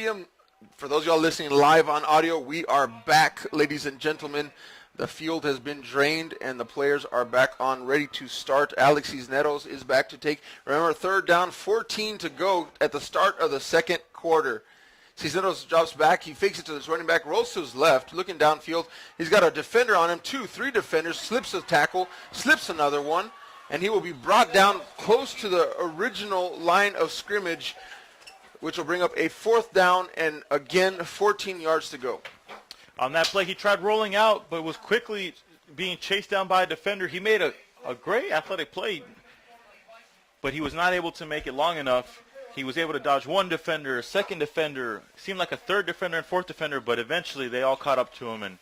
Stadium. For those of y'all listening live on audio, we are back, ladies and gentlemen. The field has been drained, and the players are back on, ready to start. Alex Cisneros is back to take. Remember, third down, 14 to go at the start of the second quarter. Cisneros drops back. He fakes it to his running back, rolls to his left, looking downfield. He's got a defender on him, 2-3 defenders, slips a tackle, slips another one, and he will be brought down close to the original line of scrimmage, which will bring up a fourth down and, again, 14 yards to go. On that play, he tried rolling out, but was quickly being chased down by a defender. He made a great athletic play, but he was not able to make it long enough. He was able to dodge one defender, a second defender, seemed like a third defender and fourth defender, but eventually they all caught up to him, and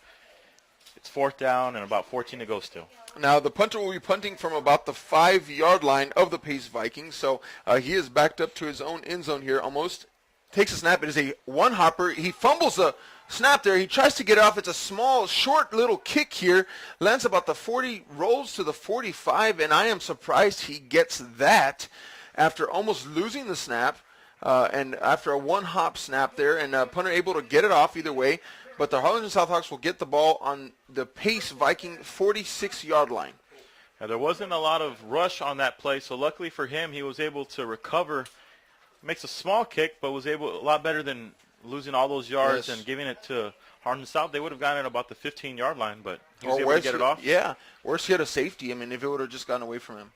it's fourth down and about 14 to go still. Now, the punter will be punting from about the 5-yard line of the Pace Vikings, so he is backed up to his own end zone here almost. Takes a snap. It is a one-hopper. He fumbles the snap there. He tries to get off. It's a small, short little kick here. Lands about the 40, rolls to the 45, and I am surprised he gets that after almost losing the snap and after a one-hop snap there, and punter able to get it off either way. But the Harlingen Southhawks will get the ball on the Pace Viking 46-yard line. Now, there wasn't a lot of rush on that play, so luckily for him, he was able to recover. Makes a small kick, but was able a lot better than losing all those yards and giving it to Harlingen South. They would have gotten it about the 15-yard line, but he was able to get it off. Yeah, worse, he had a safety. I mean, if it would have just gotten away from him.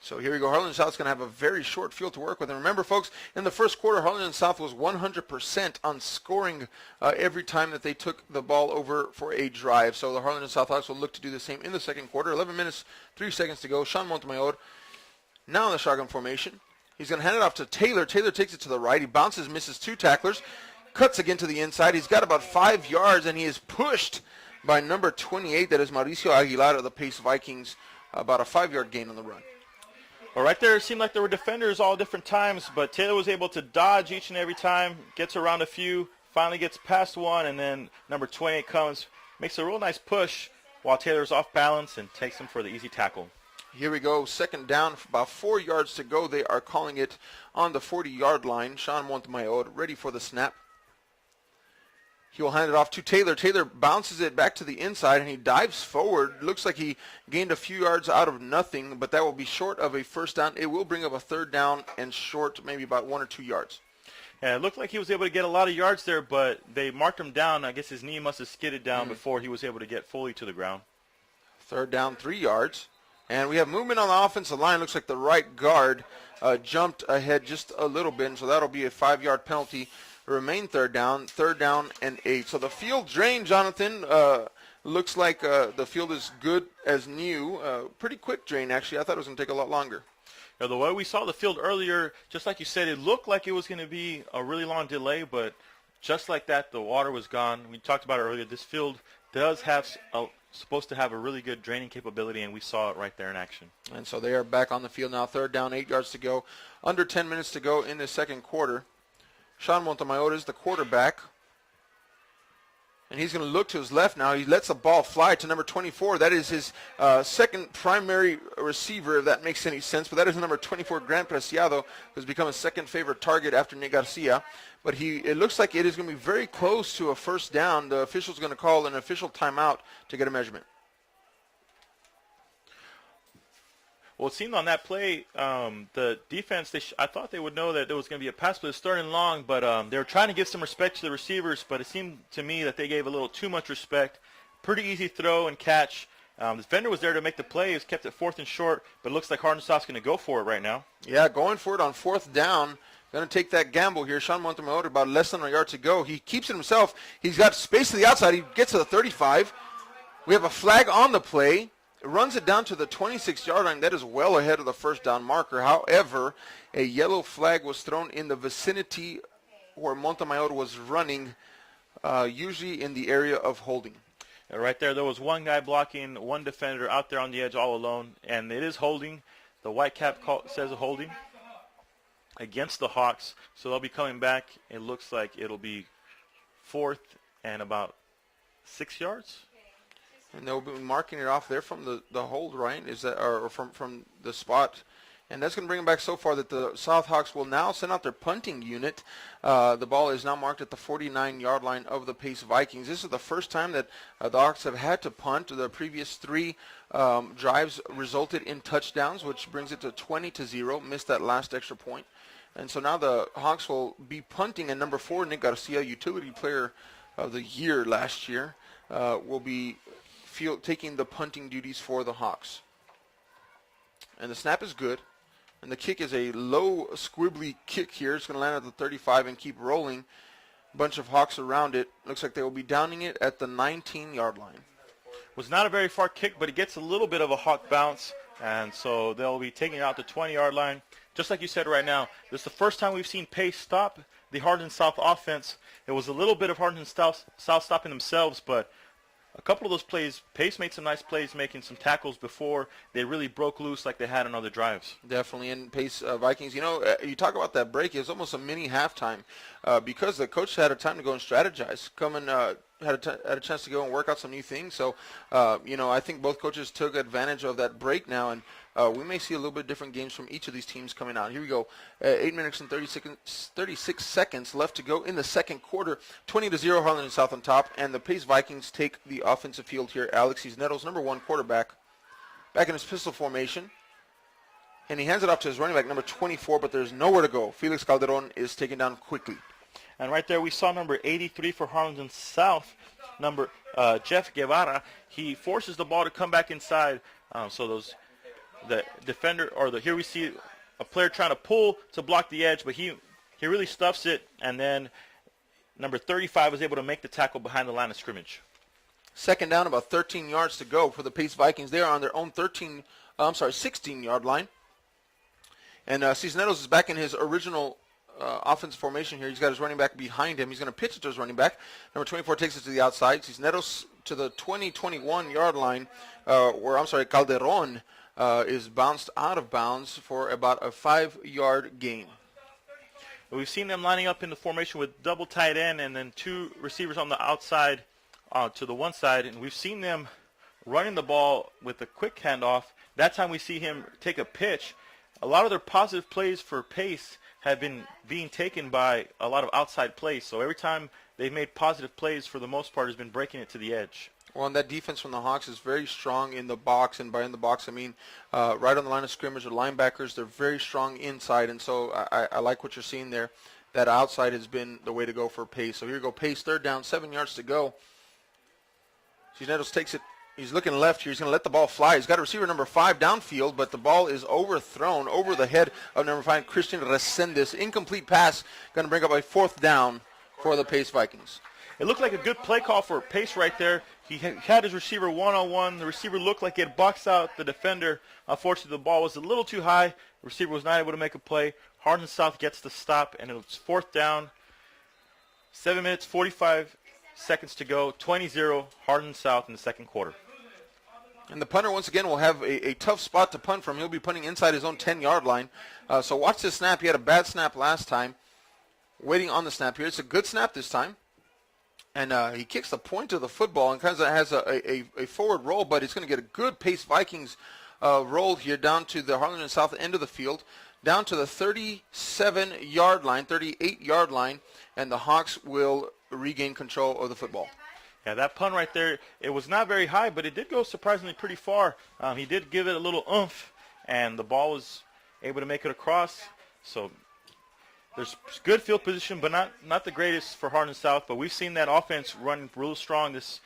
So here we go. Harlingen South's going to have a very short field to work with. And remember, folks, in the first quarter, Harlingen South was 100% on scoring every time that they took the ball over for a drive. So the Harlingen Southhawks will look to do the same in the second quarter. 11 minutes, 3 seconds to go. Sean Montemayor now in the shotgun formation. He's going to hand it off to Taylor. Taylor takes it to the right. He bounces, misses 2 tacklers, cuts again to the inside. He's got about 5 yards, and he is pushed by number 28. That is Mauricio Aguilar of the Pace Vikings, about a 5-yard gain on the run. Well, right there, it seemed like there were defenders all different times, but Taylor was able to dodge each and every time, gets around a few, finally gets past one, and then number 28 comes, makes a real nice push while Taylor's off balance and takes him for the easy tackle. Here we go, second down, about 4 yards to go. They are calling it on the 40-yard line. Sean Montemayor ready for the snap. He will hand it off to Taylor. Taylor bounces it back to the inside, and he dives forward. Looks like he gained a few yards out of nothing, but that will be short of a first down. It will bring up a third down and short, maybe about 1 or 2 yards. Yeah, it looked like he was able to get a lot of yards there, but they marked him down. I guess his knee must have skidded down before he was able to get fully to the ground. Third down, 3 yards. And we have movement on the offensive line. Looks like the right guard jumped ahead just a little bit, and so that'll be a 5-yard penalty. Remain third down and 8. So the field drain, Jonathan, looks like the field is good as new. Pretty quick drain, actually. I thought it was going to take a lot longer. Yeah, the way we saw the field earlier, just like you said, it looked like it was going to be a really long delay, but just like that, the water was gone. We talked about it earlier. This field does have supposed to have a really good draining capability, and we saw it right there in action. And so they are back on the field now. Third down, 8 yards to go. Under 10 minutes to go in the second quarter. Sean Montemayor is the quarterback. And he's going to look to his left now. He lets the ball fly to number 24. That is his second primary receiver, if that makes any sense. But that is number 24, Grant Preciado, who's become a second favorite target after Nick Garcia. But it looks like it is going to be very close to a first down. The official's going to call an official timeout to get a measurement. Well, it seemed on that play, the defense, I thought they would know that there was going to be a pass play starting long, but they were trying to give some respect to the receivers, but it seemed to me that they gave a little too much respect. Pretty easy throw and catch. The defender was there to make the play. He was kept it 4th and short, but it looks like Harlingen South's going to go for it right now. Yeah, going for it on 4th down. Going to take that gamble here. Sean Montemayor about less than a yard to go. He keeps it himself. He's got space to the outside. He gets to the 35. We have a flag on the play. Runs it down to the 26-yard line. That is well ahead of the first down marker. However, a yellow flag was thrown in the vicinity where Montemayor was running, usually in the area of holding. Right there was one guy blocking, one defender out there on the edge all alone, and it is holding. The white cap says holding against the Hawks, so they'll be coming back. It looks like it'll be 4th and about 6 yards. And they'll be marking it off there from the hold, right? Is that or from the spot And that's going to bring them back so far that the South Hawks will now send out their punting unit. The ball is now marked at the 49-yard line of the Pace Vikings. This is the first time that the Hawks have had to punt. The previous 3 drives resulted in touchdowns, which brings it to 20-0. Missed that last extra point. And so now the Hawks will be punting, and number 4, Nick Garcia, utility player of the year last year, will be taking the punting duties for the Hawks. And the snap is good. And the kick is a low, squibbly kick here. It's going to land at the 35 and keep rolling. Bunch of Hawks around it. Looks like they will be downing it at the 19-yard line. Was not a very far kick, but it gets a little bit of a Hawk bounce. And so they'll be taking it out the 20-yard line. Just like you said right now, this is the first time we've seen Pace stop the Harlingen South offense. It was a little bit of Harlingen South stopping themselves, but a couple of those plays, Pace made some nice plays making some tackles before they really broke loose like they had on other drives. Definitely. And Pace Vikings, you talk about that break. It was almost a mini halftime because the coach had a time to go and strategize, had a chance to go and work out some new things. So, I think both coaches took advantage of that break now, and we may see a little bit different games from each of these teams coming out. Here we go. 8 minutes and 36 seconds left to go in the second quarter. 20-0 Harlingen South on top, and the Pace Vikings take the offensive field here. Alex Cisneros, number 1 quarterback, back in his pistol formation. And he hands it off to his running back, number 24, but there's nowhere to go. Felix Calderon is taken down quickly. And right there we saw number 83 for Harlingen South, number Jeff Guevara. He forces the ball to come back inside. The defender, here we see a player trying to pull to block the edge, but he really stuffs it, and then number 35 was able to make the tackle behind the line of scrimmage. Second down, about 13 yards to go for the Pace Vikings. They are on their own 16-yard line. And Cisneros is back in his original offensive formation here. He's got his running back behind him. He's going to pitch it to his running back. Number 24 takes it to the outside. Cisneros to the 21-yard line, Calderon is bounced out of bounds for about a 5-yard gain. We've seen them lining up in the formation with double tight end and then 2 receivers on the outside to the one side, and we've seen them running the ball with a quick handoff. That time we see him take a pitch. A lot of their positive plays for Pace have been being taken by a lot of outside plays. So every time they've made positive plays, for the most part, has been breaking it to the edge. Well, and that defense from the Hawks is very strong in the box, and by in the box, I mean right on the line of scrimmage. The linebackers, they're very strong inside, and so I like what you're seeing there. That outside has been the way to go for Pace. So here you go, Pace, third down, 7 yards to go. Cisneros takes it. He's looking left here. He's going to let the ball fly. He's got a receiver number 5 downfield, but the ball is overthrown over the head of number 5, Christian Resendez. Incomplete pass, going to bring up a 4th down for the Pace Vikings. It looked like a good play call for Pace right there. He had his receiver one-on-one. The receiver looked like it boxed out the defender. Unfortunately, the ball was a little too high. The receiver was not able to make a play. Harlingen South gets the stop, and it's 4th down. 7 minutes, 45 seconds to go. 20-0 Harlingen South in the second quarter. And the punter, once again, will have a tough spot to punt from. He'll be punting inside his own 10-yard line. So watch this snap. He had a bad snap last time. Waiting on the snap here. It's a good snap this time. And he kicks the point of the football and kind of has a forward roll, but he's going to get a good Pace Vikings roll here down to the Harlingen South end of the field, down to the 37-yard line, 38-yard line, and the Hawks will regain control of the football. Yeah, that punt right there, it was not very high, but it did go surprisingly pretty far. He did give it a little oomph, and the ball was able to make it across. So there's good field position, but not the greatest for Harlingen South. But we've seen that offense run real strong this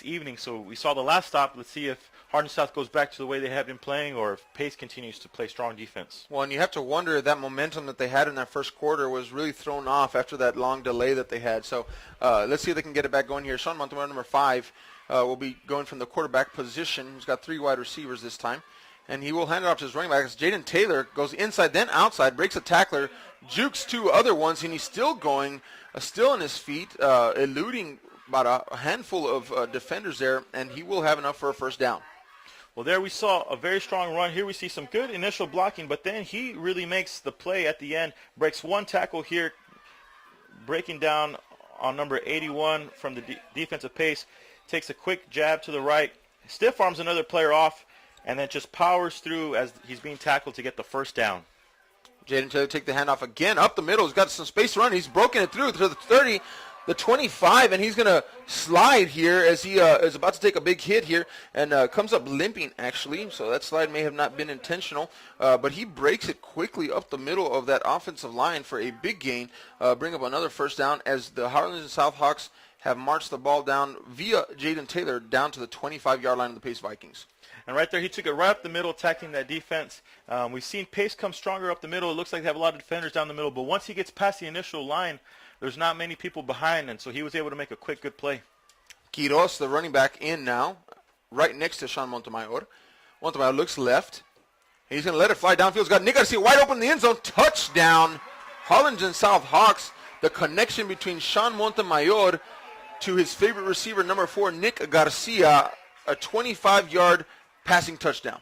evening. So we saw the last stop. Let's see if Harlingen South goes back to the way they have been playing, or if Pace continues to play strong defense. Well, and you have to wonder if that momentum that they had in that first quarter was really thrown off after that long delay that they had. So let's see if they can get it back going here. Sean Montemayor, number 5, will be going from the quarterback position. He's got 3 wide receivers this time. And he will hand it off to his running back. Jaden Taylor goes inside, then outside, breaks a tackler, jukes 2 other ones, and he's still going, still on his feet, eluding about a handful of defenders there, and he will have enough for a first down. Well, there we saw a very strong run. Here we see some good initial blocking, but then he really makes the play at the end, breaks 1 tackle here, breaking down on number 81 from the defensive Pace, takes a quick jab to the right, stiff arms another player off, and then just powers through as he's being tackled to get the first down. Jaden Taylor take the handoff again up the middle. He's got some space around. He's broken it through to the 30, the 25, and he's going to slide here as he is about to take a big hit here and comes up limping, actually. So that slide may have not been intentional, but he breaks it quickly up the middle of that offensive line for a big gain, bring up another first down as the Harlingen Southhawks have marched the ball down via Jaden Taylor down to the 25-yard line of the Pace Vikings. And right there, he took it right up the middle, attacking that defense. We've seen Pace come stronger up the middle. It looks like they have a lot of defenders down the middle, but once he gets past the initial line, there's not many people behind, and so he was able to make a quick, good play. Quiroz, the running back, in now, right next to Sean Montemayor. Montemayor looks left. He's going to let it fly downfield. He's got Nick Garcia wide open in the end zone. Touchdown. Harlingen Southhawks. The connection between Sean Montemayor to his favorite receiver, number 4, Nick Garcia, a 25-yard passing touchdown.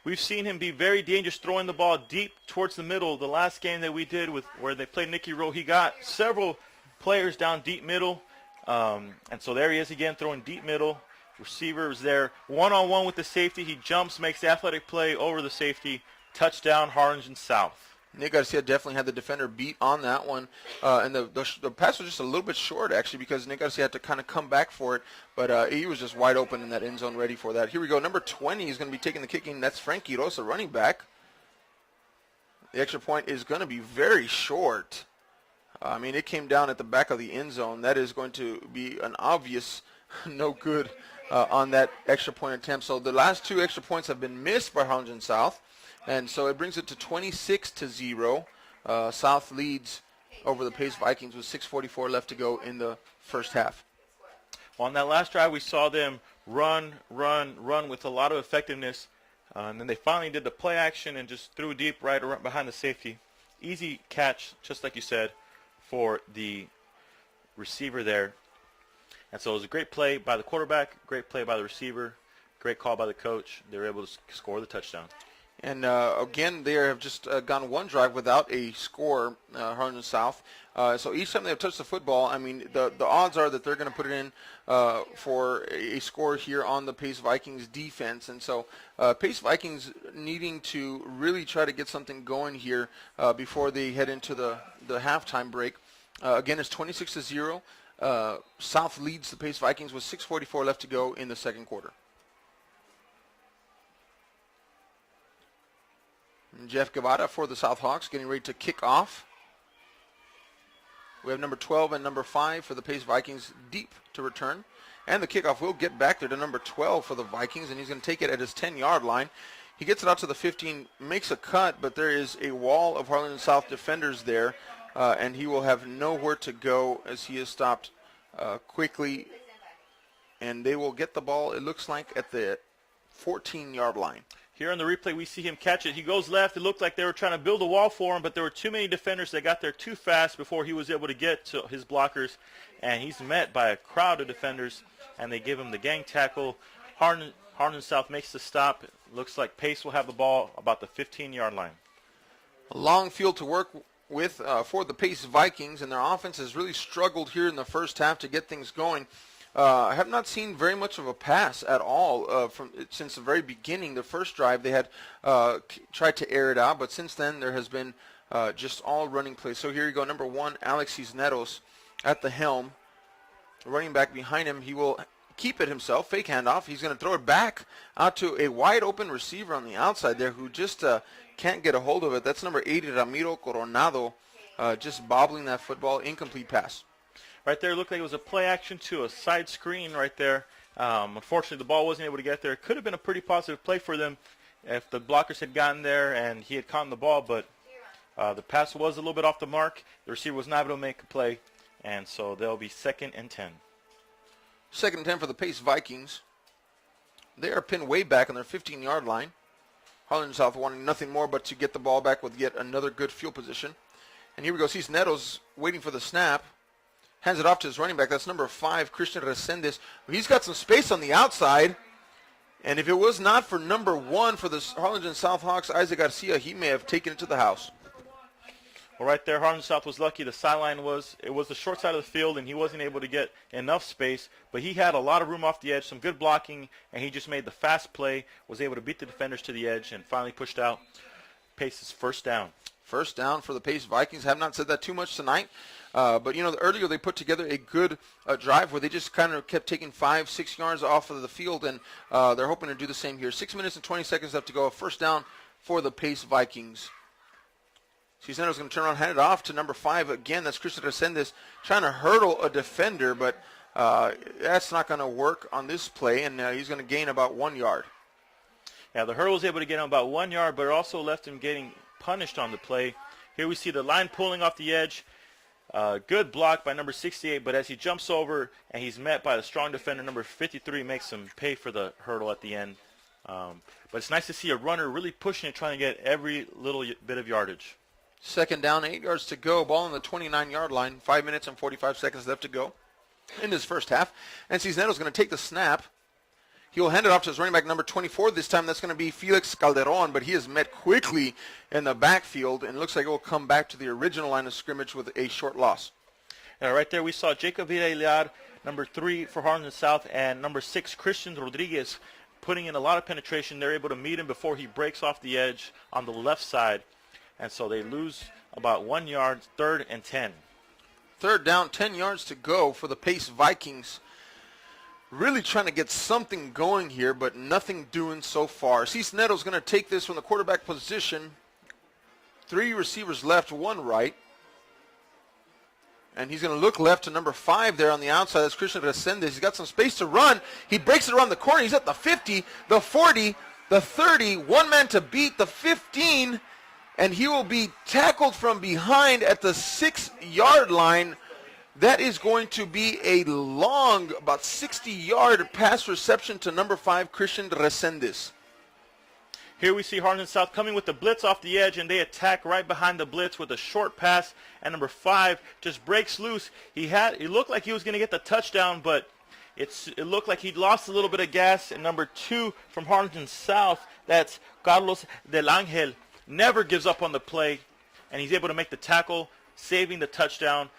We've seen him be very dangerous throwing the ball deep towards the middle. The last game that we did where they played Nicky Rowe, he got several players down deep middle. And so there he is again, throwing deep middle. Receiver is there one-on-one with the safety. He jumps, makes the athletic play over the safety. Touchdown, Harlingen South. Nick Garcia definitely had the defender beat on that one. And the pass was just a little bit short, actually, because Nick Garcia had to kind of come back for it. But he was just wide open in that end zone ready for that. Here we go. Number 20 is going to be taking the kicking. That's Frank Quiroz, running back. The extra point is going to be very short. I mean, it came down at the back of the end zone. That is going to be an obvious no good on that extra point attempt. So the last 2 extra points have been missed by Harlingen South. And so it brings it to 26-0. South leads over the Pace Vikings with 6:44 left to go in the first half. Well, on that last drive, we saw them run with a lot of effectiveness. And then they finally did the play action and just threw deep right behind the safety. Easy catch, just like you said, for the receiver there. And so it was a great play by the quarterback, great play by the receiver, great call by the coach. They were able to score the touchdown. And again, they have just gone one drive without a score, Harlingen South. So each time they have touched the football, I mean, the odds are that they're going to put it in for a score here on the Pace Vikings defense. And so Pace Vikings needing to really try to get something going here before they head into the halftime break. Again, it's 26-0. South leads the Pace Vikings with 6:44 left to go in the second quarter. And Jeff Guevara for the Southhawks getting ready to kick off. We have number 12 and number 5 for the Pace Vikings deep to return. And the kickoff will get back there to number 12 for the Vikings, and he's going to take it at his 10-yard line. He gets it out to the 15, makes a cut, but there is a wall of Harlingen South defenders there, and he will have nowhere to go as he is stopped quickly. And they will get the ball, it looks like, at the 14-yard line. Here on the replay, we see him catch it. He goes left. It looked like they were trying to build a wall for him, but there were too many defenders that got there too fast before he was able to get to his blockers. And he's met by a crowd of defenders, and they give him the gang tackle. Harlingen South makes the stop. It looks like Pace will have the ball about the 15-yard line. A long field to work with for the Pace Vikings, and their offense has really struggled here in the first half to get things going. I have not seen very much of a pass at all since the very beginning. The first drive, they had tried to air it out, but since then there has been just all running plays. So here you go, number 1, Alex Cisneros at the helm. Running back behind him, he will keep it himself, fake handoff. He's going to throw it back out to a wide-open receiver on the outside there who just can't get a hold of it. That's number 8, Ramiro Coronado, just bobbling that football, incomplete pass. Right there, it looked like it was a play action to a side screen right there. Unfortunately, the ball wasn't able to get there. It could have been a pretty positive play for them if the blockers had gotten there and he had caught the ball, but the pass was a little bit off the mark. The receiver was not able to make a play, and so they'll be 2nd and 10. 2nd and 10 for the Pace Vikings. They are pinned way back on their 15-yard line. Harlingen South wanting nothing more but to get the ball back with yet another good field position. And here we go. Cisneros waiting for the snap. Hands it off to his running back. That's number 5, Christian Resendez. He's got some space on the outside. And if it was not for number 1 for the Harlingen Southhawks, Isaac Garcia, he may have taken it to the house. Well, right there, Harlingen South was lucky. The sideline was the short side of the field, and he wasn't able to get enough space. But he had a lot of room off the edge, some good blocking, and he just made the fast play, was able to beat the defenders to the edge, and finally pushed out Pace's first down. First down for the Pace Vikings. Have not said that too much tonight. But, earlier they put together a good drive where they just kind of kept taking 5-6 yards off of the field, and they're hoping to do the same here. 6 minutes and 20 seconds left to go. First down for the Pace Vikings. Cisneros going to turn around, hand it off to number 5 again. That's Christian Resendes trying to hurdle a defender, but that's not going to work on this play, and he's going to gain about 1 yard. Yeah, the hurdle was able to get him about 1 yard, but it also left him getting punished on the play. Here we see the line pulling off the edge. Good block by number 68, but as he jumps over and he's met by the strong defender, number 53, makes him pay for the hurdle at the end. But it's nice to see a runner really pushing it, trying to get every little bit of yardage. Second down, 8 yards to go. Ball on the 29-yard line. 5 minutes and 45 seconds left to go in this first half. And Cisneros going to take the snap. He'll hand it off to his running back, number 24. This time that's going to be Felix Calderon, but he is met quickly in the backfield, and it looks like it will come back to the original line of scrimmage with a short loss. Right there we saw Jacob Villar, number 3 for Harlingen South, and number 6, Christian Rodriguez, putting in a lot of penetration. They're able to meet him before he breaks off the edge on the left side. And so they lose about 1 yard, 3rd and 10. Third down, 10 yards to go for the Pace Vikings. Really trying to get something going here, but nothing doing so far. Cisneros going to take this from the quarterback position. 3 receivers left, 1 right. And he's going to look left to number 5 there on the outside. That's Christian Resendes. He's got some space to run. He breaks it around the corner. He's at the 50, the 40, the 30. One man to beat, the 15. And he will be tackled from behind at the 6-yard line. That is going to be a long, about 60-yard pass reception to number 5, Christian Resendes. Here we see Harlingen South coming with the blitz off the edge, and they attack right behind the blitz with a short pass. And number 5 just breaks loose. He looked like he was going to get the touchdown, but it looked like he'd lost a little bit of gas. And number 2 from Harlingen South, that's Carlos Del Angel, never gives up on the play, and he's able to make the tackle, saving the touchdown.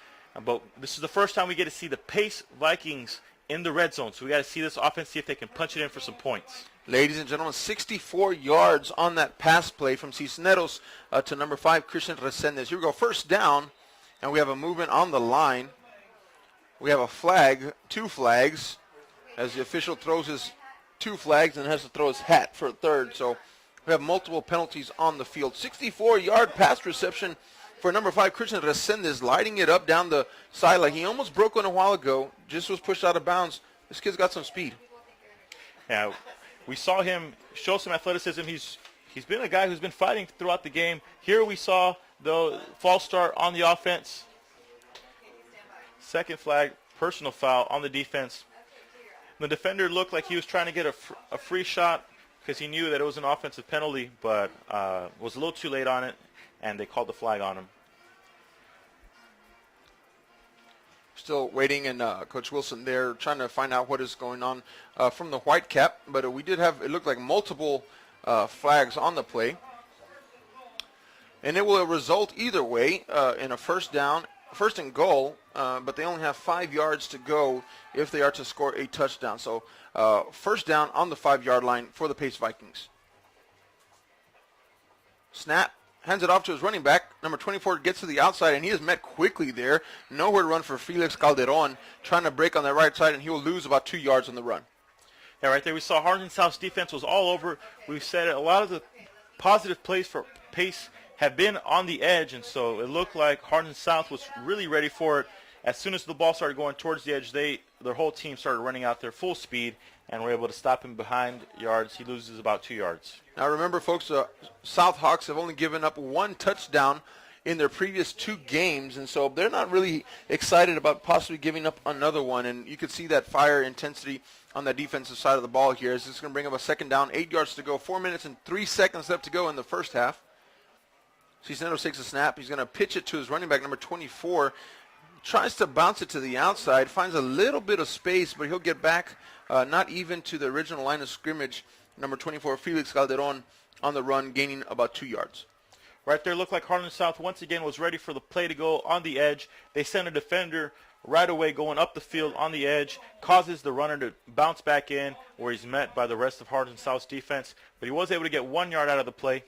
But this is the first time we get to see the Pace Vikings in the red zone, so we got to see this offense, see if they can punch it in for some points. Ladies and gentlemen, 64 yards on that pass play from Cisneros to number 5, Christian Resendes. Here we go, first down, and we have a movement on the line. We have a flag, 2 flags, as the official throws his 2 flags and has to throw his hat for a third. So we have multiple penalties on the field. 64-yard pass reception for number 5, Christian Resendes, lighting it up down the sideline. He almost broke one a while ago, just was pushed out of bounds. This kid's got some speed. Yeah, we saw him show some athleticism. He's been a guy who's been fighting throughout the game. Here we saw the false start on the offense. Second flag, personal foul on the defense. The defender looked like he was trying to get a free shot because he knew that it was an offensive penalty, but was a little too late on it, and they called the flag on him. Still waiting, and Coach Wilson there trying to find out what is going on from the white cap. But we did have, it looked like multiple flags on the play. And it will result either way in a first and goal, but they only have 5 yards to go if they are to score a touchdown. So first down on the 5-yard line for the Pace Vikings. Snap. Hands it off to his running back. Number 24 gets to the outside, and he is met quickly there. Nowhere to run for Felix Calderon, trying to break on the right side, and he will lose about 2 yards on the run. Yeah, right there we saw Harlingen South's defense was all over. We've said a lot of the positive plays for Pace have been on the edge, and so it looked like Harlingen South was really ready for it. As soon as the ball started going towards the edge, their whole team started running out their full speed, and were able to stop him behind yards. He loses about 2 yards. Now remember, folks, South Hawks have only given up 1 touchdown in their previous 2 games, and so they're not really excited about possibly giving up another one. And you could see that fire intensity on the defensive side of the ball here. As it's going to bring up a second down, 8 yards to go, 4 minutes and 3 seconds left to go in the first half. Cisneros takes a snap. He's going to pitch it to his running back, number 24. Tries to bounce it to the outside, finds a little bit of space, but he'll get back not even to the original line of scrimmage. Number 24, Felix Calderon, on the run, gaining about 2 yards. Right there looked like Harlingen South once again was ready for the play to go on the edge. They sent a defender right away going up the field on the edge, causes the runner to bounce back in where he's met by the rest of Harlingen South's defense. But he was able to get 1 yard out of the play.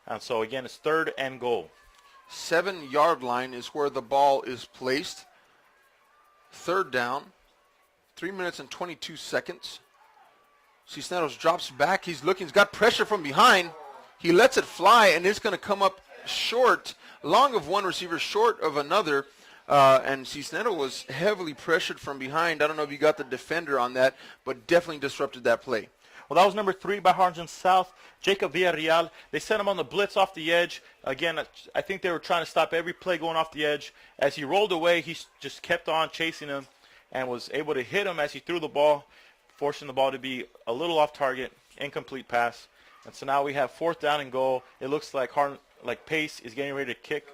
And so, again, it's 3rd and goal. 7-yard line is where the ball is placed. 3rd down. 3 minutes and 22 seconds. Cisneros drops back. He's looking. He's got pressure from behind. He lets it fly, and it's going to come up short, long of one receiver, short of another. And Cisneros was heavily pressured from behind. I don't know if you got the defender on that, but definitely disrupted that play. Well, that was number 3 by Harlingen South, Jacob Villarreal. They sent him on the blitz off the edge. Again, I think they were trying to stop every play going off the edge. As he rolled away, he just kept on chasing him and was able to hit him as he threw the ball, forcing the ball to be a little off target, incomplete pass. And so now we have 4th down and goal. It looks like Pace is getting ready to kick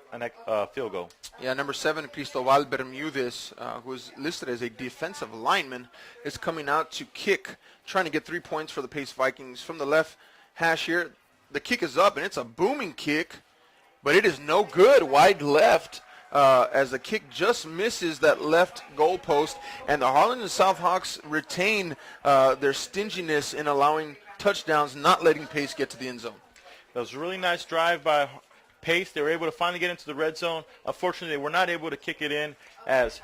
a field goal. Yeah, number 7, Cristobal Bermudez, who is listed as a defensive lineman, is coming out to kick, trying to get 3 points for the Pace Vikings. From the left hash here, the kick is up, and it's a booming kick, but it is no good, wide left, as the kick just misses that left goal post, and the Harlingen South Hawks retain their stinginess in allowing touchdowns, not letting Pace get to the end zone. That was a really nice drive by Pace. They were able to finally get into the red zone. Unfortunately, they were not able to kick it in as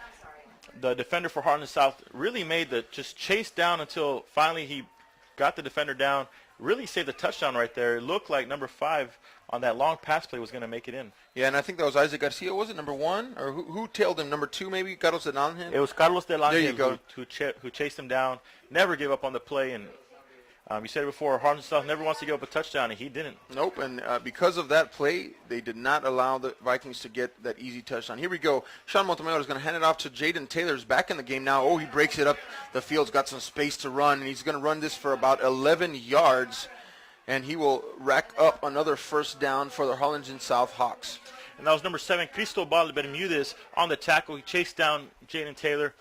the defender for Harlingen South really made the just chase down until finally he got the defender down. Really saved the touchdown right there. It looked like number 5 on that long pass play was going to make it in. Yeah, and I think that was Isaac Garcia. Was it number 1? Or who tailed him? Number 2 maybe? Carlos Del Angel? It was Carlos Del Angel there you go. who chased him down. Never gave up on the play. And you said it before, Harlingen South never wants to give up a touchdown, and he didn't. Nope, and because of that play, they did not allow the Vikings to get that easy touchdown. Here we go. Sean Montemayor is going to hand it off to Jaden Taylor. He's back in the game now. Oh, he breaks it up. The field's got some space to run, and he's going to run this for about 11 yards, and he will rack up another 1st down for the Harlingen South Hawks. And that was number 7, Cristobal Bermudez on the tackle. He chased down Jaden Taylor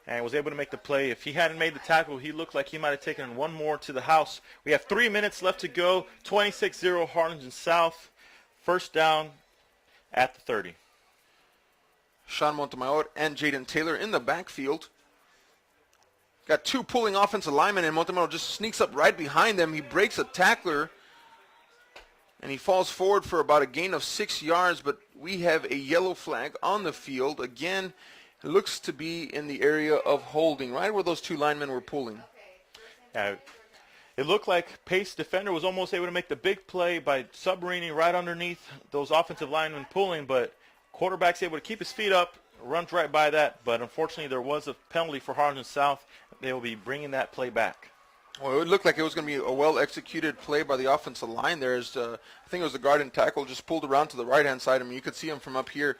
and was able to make the play. If he hadn't made the tackle, he looked like he might have taken one more to the house. We have 3 minutes left to go. 26-0 Harlingen South. 1st down at the 30. Sean Montemayor and Jaden Taylor in the backfield. Got 2 pulling offensive linemen, and Montemayor just sneaks up right behind them. He breaks a tackler, and he falls forward for about a gain of 6 yards, but we have a yellow flag on the field. Again, it looks to be in the area of holding, right where those 2 linemen were pulling. Yeah, it looked like Pace defender was almost able to make the big play by submarining right underneath those offensive linemen pulling, but quarterback's able to keep his feet up, runs right by that, but unfortunately there was a penalty for Harlingen South. They will be bringing that play back. Well, it looked like it was going to be a well-executed play by the offensive line there. As, I think it was the guard and tackle just pulled around to the right-hand side. I mean, you could see them from up here.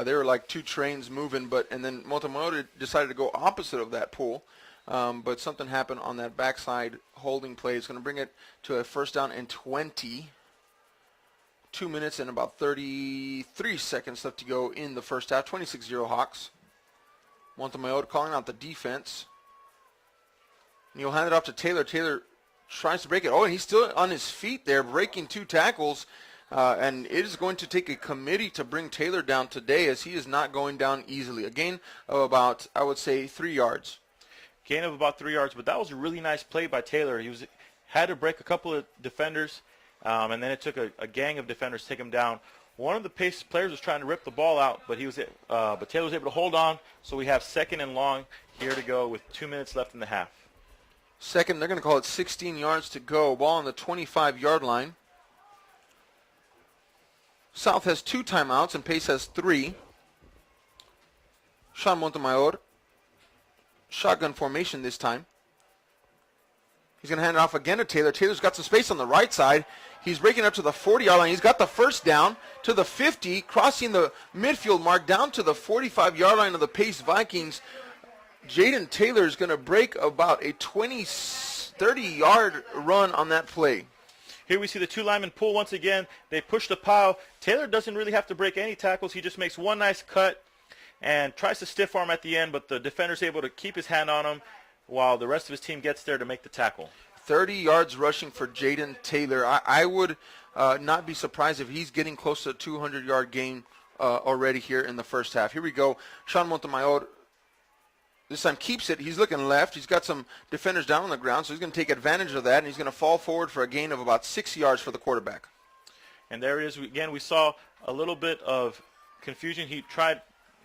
They were like 2 trains moving, and then Montemayor decided to go opposite of that pull. But something happened on that backside holding play. It's going to bring it to a 1st down and 20. 2 minutes and about 33 seconds left to go in the first half. 26-0 Hawks. Montemayor calling out the defense. And he'll hand it off to Taylor. Taylor tries to break it. Oh, and he's still on his feet there, breaking 2 tackles. And it is going to take a committee to bring Taylor down today, as he is not going down easily. A gain of about, I would say, 3 yards. Gain of about 3 yards, but that was a really nice play by Taylor. He had to break a couple of defenders, and then it took a gang of defenders to take him down. One of the Pace players was trying to rip the ball out, but Taylor was able to hold on. So we have 2nd and long here to go with 2 minutes left in the half. Second, they're going to call it 16 yards to go. Ball on the 25-yard line. South has 2 timeouts and Pace has 3. Sean Montemayor. Shotgun formation this time. He's going to hand it off again to Taylor. Taylor's got some space on the right side. He's breaking up to the 40-yard line. He's got the 1st down to the 50, crossing the midfield mark down to the 45-yard line of the Pace Vikings. Jaden Taylor is going to break about a 30-yard run on that play. Here we see the 2 linemen pull once again. They push the pile. Taylor doesn't really have to break any tackles. He just makes one nice cut and tries to stiff arm at the end, but the defender's able to keep his hand on him while the rest of his team gets there to make the tackle. 30 yards rushing for Jaden Taylor. I would not be surprised if he's getting close to a 200-yard game already here in the first half. Here we go. Sean Montemayor this time keeps it. He's looking left. He's got some defenders down on the ground, so he's going to take advantage of that, and he's going to fall forward for a gain of about 6 yards for the quarterback. And there it is. Again, we saw a little bit of confusion. He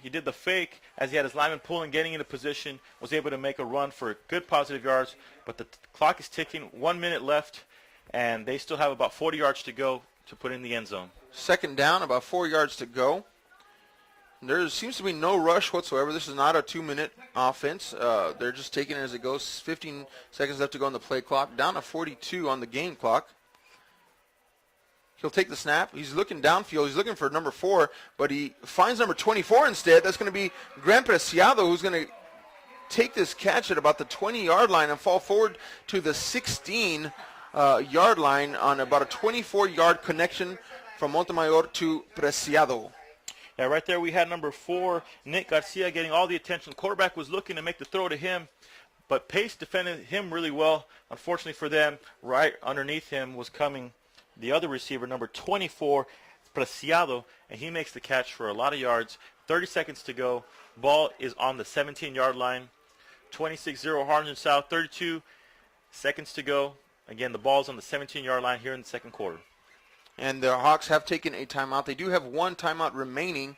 did the fake as he had his lineman pulling, getting into position, was able to make a run for good positive yards, but the clock is ticking. 1 minute left, and they still have about 40 yards to go to put in the end zone. Second down, about 4 yards to go. There seems to be no rush whatsoever. This is not a 2-minute offense. They're just taking it as it goes. 15 seconds left to go on the play clock. Down to 42 on the game clock. He'll take the snap. He's looking downfield. He's looking for number 4, but he finds number 24 instead. That's going to be Gran Preciado, who's going to take this catch at about the 20-yard line and fall forward to the 16-yard line on about a 24-yard connection from Montemayor to Preciado. Yeah, right there we had number 4, Nick Garcia, getting all the attention. The quarterback was looking to make the throw to him, but Pace defended him really well. Unfortunately for them, right underneath him was coming the other receiver, number 24, Preciado, and he makes the catch for a lot of yards. 30 seconds to go. Ball is on the 17-yard line. 26-0 Harlingen South. 32 seconds to go. Again, the ball's on the 17-yard line here in the second quarter. And the Hawks have taken a timeout. They do have one timeout remaining.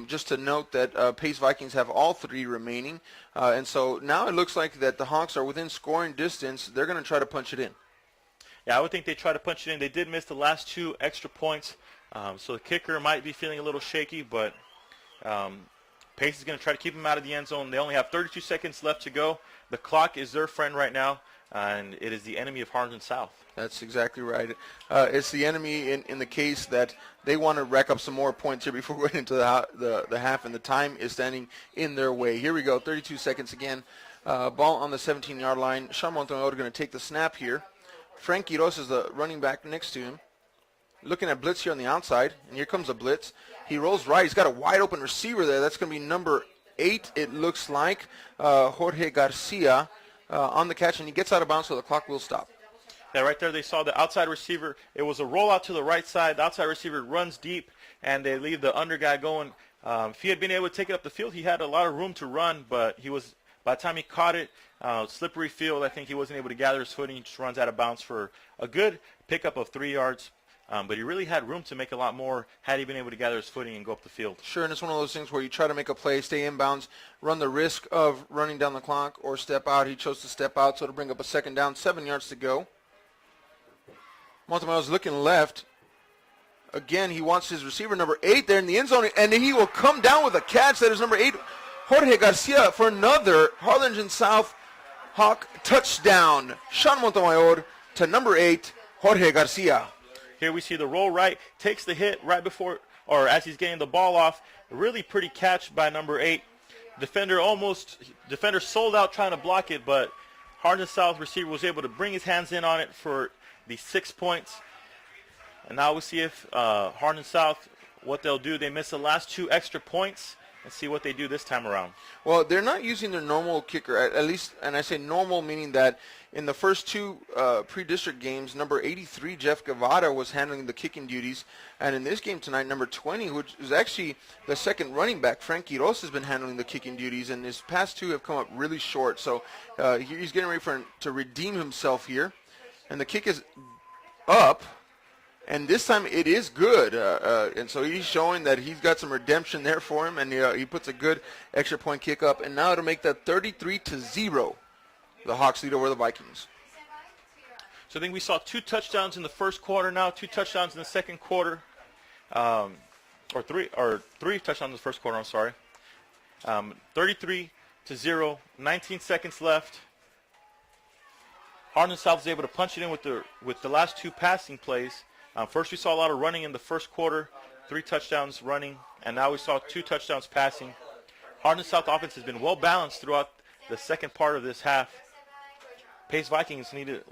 Just to note that Pace Vikings have all 3 remaining. And so now it looks like that the Hawks are within scoring distance. They're going to try to punch it in. Yeah, I would think they try to punch it in. They did miss the last 2 extra points. So the kicker might be feeling a little shaky, but Pace is going to try to keep him out of the end zone. They only have 32 seconds left to go. The clock is their friend right now, and it is the enemy of Harlingen South. That's exactly right. It's the enemy in the case that they want to rack up some more points here before going into the half, and the time is standing in their way. Here we go, 32 seconds again. Ball on the 17-yard line. Sean Montemayor going to take the snap here. Frank Quiroz is the running back next to him. Looking at blitz here on the outside, and here comes a blitz. He rolls right. He's got a wide open receiver there. That's going to be number 8, it looks like, Jorge Garcia on the catch, and he gets out of bounds, so the clock will stop. Yeah, right there they saw the outside receiver. It was a rollout to the right side. The outside receiver runs deep, and they leave the under guy going. If he had been able to take it up the field, he had a lot of room to run, but by the time he caught it, slippery field, I think he wasn't able to gather his footing. He just runs out of bounds for a good pickup of 3 yards. But he really had room to make a lot more had he been able to gather his footing and go up the field. Sure, and it's one of those things where you try to make a play, stay inbounds, run the risk of running down the clock or step out. He chose to step out, so to bring up a second down, 7 yards to go. Montemayor's looking left. Again, he wants his receiver, number 8, there in the end zone, and he will come down with a catch. That is number 8, Jorge Garcia, for another Harlingen South Hawk touchdown. Sean Montemayor to number 8, Jorge Garcia. Here we see the roll right, takes the hit right before, or as he's getting the ball off. Really pretty catch by number 8. Defender sold out trying to block it, but Harlingen South receiver was able to bring his hands in on it for the 6 points. And now we'll see if Harlingen South, what they'll do. They miss the last 2 extra points. Let's see what they do this time around. Well, they're not using their normal kicker, at least, and I say normal meaning that in the first 2 pre-district games, number 83, Jeff Guevara, was handling the kicking duties. And in this game tonight, number 20, which is actually the second running back, Frank Quiroz, has been handling the kicking duties. And his past 2 have come up really short. So he's getting ready to redeem himself here. And the kick is up. And this time it is good, and so he's showing that he's got some redemption there for him, and he puts a good extra point kick up, and now it'll make that 33-0. The Hawks lead over the Vikings. So I think we saw 2 touchdowns in the first quarter now, 2 touchdowns in the second quarter, or three touchdowns in the first quarter, I'm sorry. 33-0, 19 seconds left. Harlingen South was able to punch it in with the last 2 passing plays. First, we saw a lot of running in the first quarter, 3 touchdowns running, and now we saw 2 touchdowns passing. Harlingen South offense has been well balanced throughout the second part of this half. Pace Vikings need to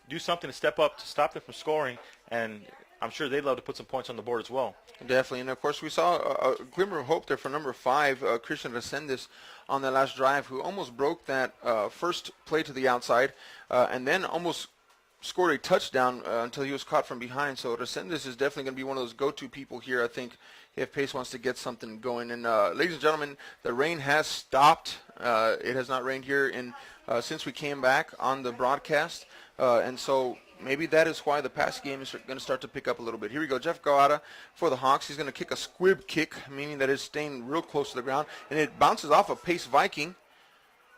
do something to step up to stop them from scoring, and I'm sure they'd love to put some points on the board as well. Definitely, and of course we saw a glimmer of hope there for number 5, Christian Resendiz, on that last drive, who almost broke that first play to the outside, and then almost scored a touchdown until he was caught from behind. So Resendiz is definitely going to be one of those go-to people here, I think, if Pace wants to get something going. And ladies and gentlemen, the rain has stopped. It has not rained here since we came back on the broadcast, and so maybe that is why the pass game is going to start to pick up a little bit. Here we go. Jeff Guada for the Hawks. He's going to kick a squib kick, meaning that it's staying real close to the ground, and it bounces off a Pace Viking.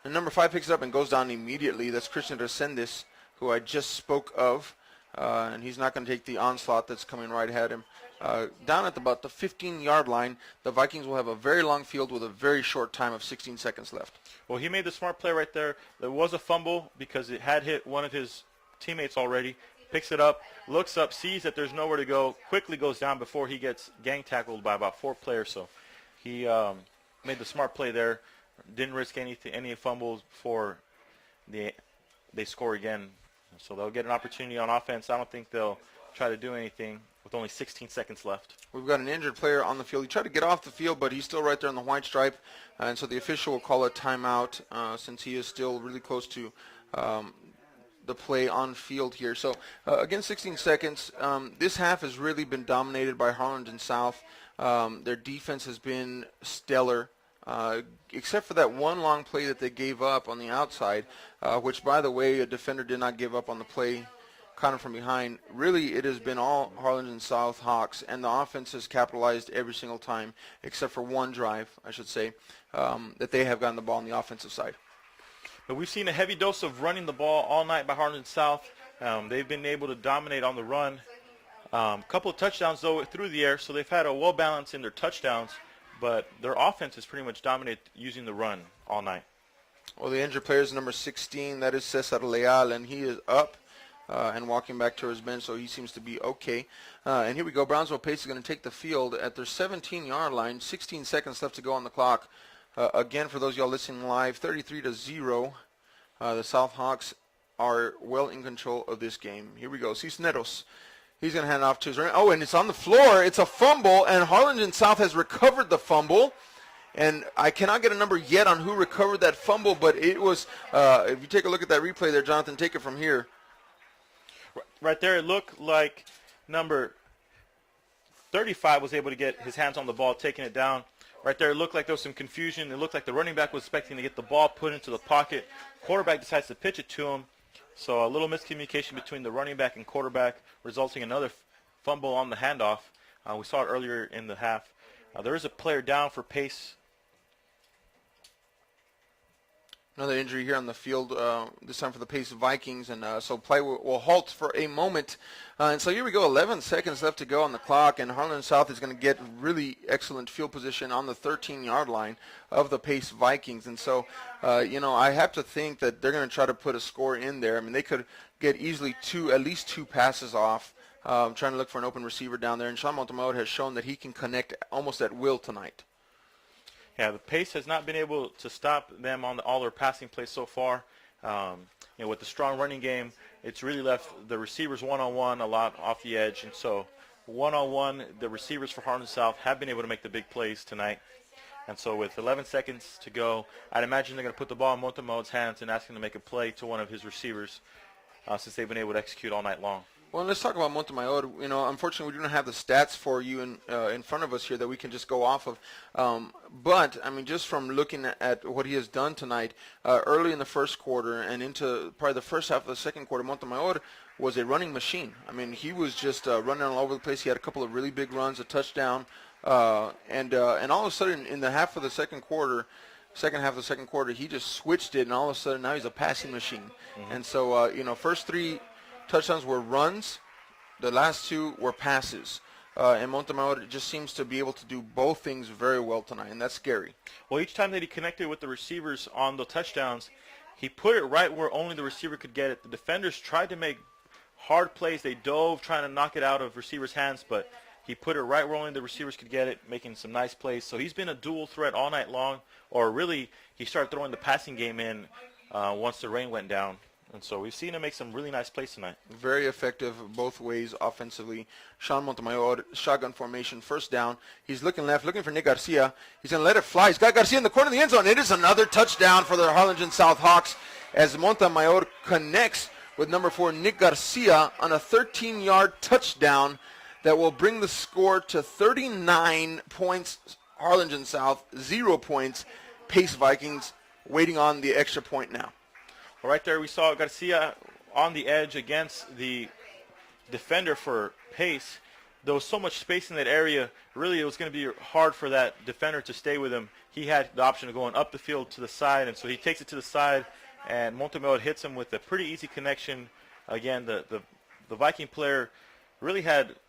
And number 5 picks it up and goes down immediately. That's Christian Resendiz, who I just spoke of, and he's not going to take the onslaught that's coming right at him. Down at about the 15-yard line, the Vikings will have a very long field with a very short time of 16 seconds left. Well, he made the smart play right there. There was a fumble because it had hit one of his teammates already. Picks it up, looks up, sees that there's nowhere to go, quickly goes down before he gets gang tackled by about 4 players. So he made the smart play there. Didn't risk any fumbles before they score again. So they'll get an opportunity on offense. I don't think they'll try to do anything with only 16 seconds left. We've got an injured player on the field. He tried to get off the field, but he's still right there on the white stripe. And so the official will call a timeout since he is still really close to the play on field here. So again, 16 seconds. This half has really been dominated by Harlingen South. Their defense has been stellar, except for that one long play that they gave up on the outside, which, by the way, a defender did not give up on the play, caught him from behind. Really, it has been all Harlingen South Hawks, and the offense has capitalized every single time, except for one drive, I should say, that they have gotten the ball on the offensive side. But we've seen a heavy dose of running the ball all night by Harlingen South. They've been able to dominate on the run. A couple of touchdowns, though, through the air, so they've had a well balance in their touchdowns, but their offense has pretty much dominated using the run all night. Well, the injured player is number 16. That is Cesar Leal, and he is up and walking back to his bench, so he seems to be okay. And here we go. Brownsville Pace is going to take the field at their 17-yard line. 16 seconds left to go on the clock. Again, for those of y'all listening live, 33-0. The South Hawks are well in control of this game. Here we go. Cisneros. He's going to hand it off to his running. Oh, and it's on the floor. It's a fumble, and Harlingen South has recovered the fumble. And I cannot get a number yet on who recovered that fumble, but it was, if you take a look at that replay there, Jonathan, take it from here. Right there, it looked like number 35 was able to get his hands on the ball, taking it down. Right there, it looked like there was some confusion. It looked like the running back was expecting to get the ball put into the pocket. Quarterback decides to pitch it to him. So a little miscommunication between the running back and quarterback, resulting in another fumble on the handoff. We saw it earlier in the half. There is a player down for Pace. Another injury here on the field, this time for the Pace Vikings, and so play will halt for a moment. And so here we go, 11 seconds left to go on the clock, and Harlingen South is going to get really excellent field position on the 13-yard line of the Pace Vikings. And so, I have to think that they're going to try to put a score in there. I mean, they could get easily at least two passes off, trying to look for an open receiver down there. And Sean Montemor has shown that he can connect almost at will tonight. Yeah, the Pace has not been able to stop them on all their passing plays so far. With the strong running game, it's really left the receivers one-on-one a lot off the edge. And so one-on-one, the receivers for Harlingen South have been able to make the big plays tonight. And so with 11 seconds to go, I'd imagine they're going to put the ball in Montemor's hands and ask him to make a play to one of his receivers since they've been able to execute all night long. Well, let's talk about Montemayor. Unfortunately, we don't have the stats for you in front of us here that we can just go off of. But, I mean, just from looking at what he has done tonight, early in the first quarter and into probably the first half of the second quarter, Montemayor was a running machine. I mean, he was just running all over the place. He had a couple of really big runs, a touchdown, and all of a sudden in the second half of the second quarter, he just switched it, and all of a sudden now he's a passing machine. Mm-hmm. And so, first three touchdowns were runs. The last two were passes. And Montemayor just seems to be able to do both things very well tonight, and that's scary. Well, each time that he connected with the receivers on the touchdowns, he put it right where only the receiver could get it. The defenders tried to make hard plays. They dove trying to knock it out of receivers' hands, but he put it right where only the receivers could get it, making some nice plays. So he's been a dual threat all night long, or really he started throwing the passing game in once the rain went down. And so we've seen him make some really nice plays tonight. Very effective both ways offensively. Sean Montemayor, shotgun formation, first down. He's looking left, looking for Nick Garcia. He's going to let it fly. He's got Garcia in the corner of the end zone. It is another touchdown for the Harlingen South Hawks as Montemayor connects with number 4 Nick Garcia on a 13-yard touchdown that will bring the score to 39 points. Harlingen South, 0 points. Pace Vikings waiting on the extra point now. Well, right there we saw Garcia on the edge against the defender for Pace. There was so much space in that area. Really, it was going to be hard for that defender to stay with him. He had the option of going up the field to the side, and so he takes it to the side, and Montemayor hits him with a pretty easy connection. Again, the Viking player really had –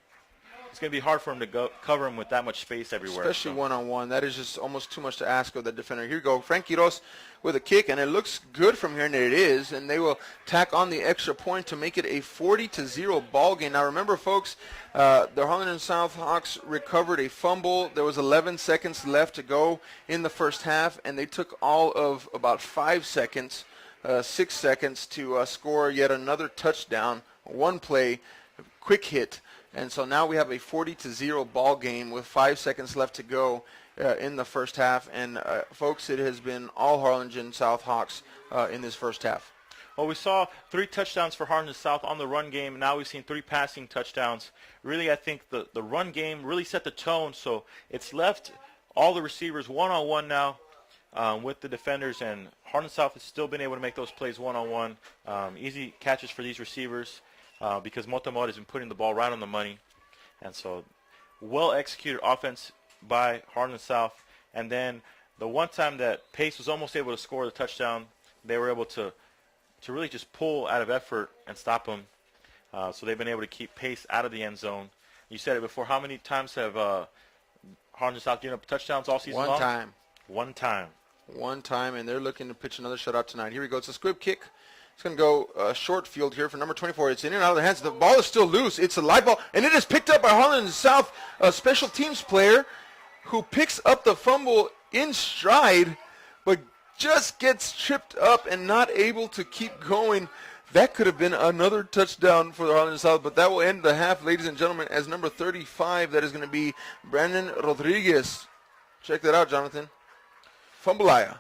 it's going to be hard for him to cover him with that much space everywhere. Especially one-on-one. That is just almost too much to ask of the defender. Here you go. Frank Quiroz with a kick, and it looks good from here, and it is. And they will tack on the extra point to make it a 40-0 ball game. Now, remember, folks, the Harlingen South Hawks recovered a fumble. There was 11 seconds left to go in the first half, and they took all of about 5 seconds, 6 seconds to score yet another touchdown. One play, quick hit. And so now we have a 40-0 ball game with 5 seconds left to go in the first half. And, folks, it has been all Harlingen South Hawks in this first half. Well, we saw 3 touchdowns for Harlingen South on the run game. Now we've seen 3 passing touchdowns. Really, I think the run game really set the tone. So it's left all the receivers one-on-one now with the defenders. And Harlingen South has still been able to make those plays one-on-one. Easy catches for these receivers. Because Montemayor has been putting the ball right on the money. And so well-executed offense by Harlingen South. And then the one time that Pace was almost able to score the touchdown, they were able to really just pull out of effort and stop them. So they've been able to keep Pace out of the end zone. You said it before. How many times have Harlingen South given up touchdowns all season long? One time. One time. One time, and they're looking to pitch another shutout tonight. Here we go. It's a squib kick. It's going to go short field here for number 24. It's in and out of the hands. The ball is still loose. It's a live ball, and it is picked up by Harlingen South, a special teams player who picks up the fumble in stride, but just gets tripped up and not able to keep going. That could have been another touchdown for the Harlingen South, but that will end the half, ladies and gentlemen, as number 35. That is going to be Brandon Rodriguez. Check that out, Jonathan. Fumbleaya.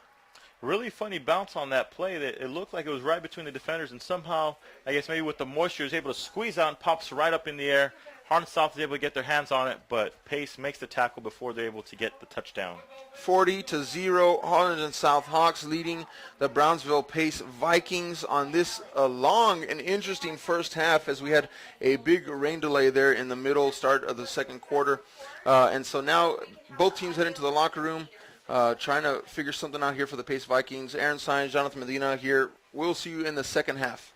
Really funny bounce on that play. That it looked like it was right between the defenders, and somehow, I guess maybe with the moisture, is able to squeeze out and pops right up in the air. Harlingen South is able to get their hands on it, but Pace makes the tackle before they're able to get the touchdown. 40-0, Harlingen South Hawks leading the Brownsville Pace Vikings on this long and interesting first half, as we had a big rain delay there in the middle start of the second quarter. And so now both teams head into the locker room. Trying to figure something out here for the Pace Vikings. Aaron Saenz, Jonathan Medina here. We'll see you in the second half.